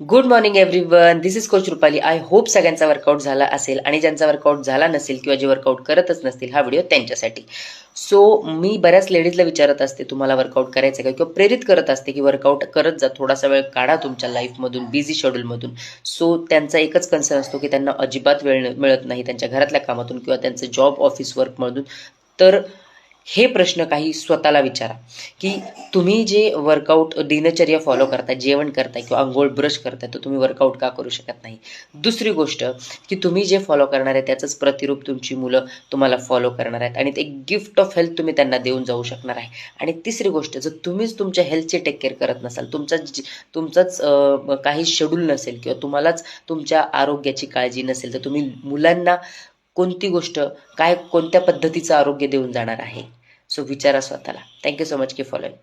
Good morning everyone, this is coach Rupali. I hope सगळ्यांचा workout झाला असेल आणि ज्यांचा वर्कआउट झाला नसेल किंवा जे वर्कआउट करतच नसतील हा व्हिडिओ त्यांच्यासाठी. सो मी बऱ्याच लेडीजला विचारत असते तुम्हाला वर्कआउट करायचं का, किंवा प्रेरित करत असते की वर्कआउट करत जा, थोडासा वेळ काढा तुमच्या लाईफमधून, बिझी शेड्यूलमधून. सो त्यांचा एकच कन्सर्न असतो की त्यांना अजिबात वेळ मिळत नाही त्यांच्या घरातल्या कामातून किंवा त्यांचं जॉब ऑफिस वर्कमधून. तर हे प्रश्न काही स्वतःला विचारा की तुम्ही जे वर्कआउट दिनचर्या फॉलो करताय, जेवण करताय किंवा अंघोळ ब्रश करताय, तर तुम्ही वर्कआउट का करू शकत नाही? दुसरी गोष्ट की तुम्ही जे फॉलो करणार आहे त्याचंच प्रतिरूप तुमची मुलं तुम्हाला फॉलो करणार आहेत आणि ते गिफ्ट ऑफ हेल्थ तुम्ही त्यांना देऊन जाऊ शकणार आहे. आणि तिसरी गोष्ट, जर तुम्हीच तुमच्या हेल्थची टेक केअर करत नसाल, तुमचंच काही शेड्यूल नसेल किंवा तुम्हालाच तुमच्या आरोग्याची काळजी नसेल, तर तुम्ही मुलांना कोणती गोष्ट, कोणत्या पद्धतीचं आरोग्य देऊन जाणार आहे? सो विचारा स्वतःला. थँक्यू सो मच की फॉलोइंग.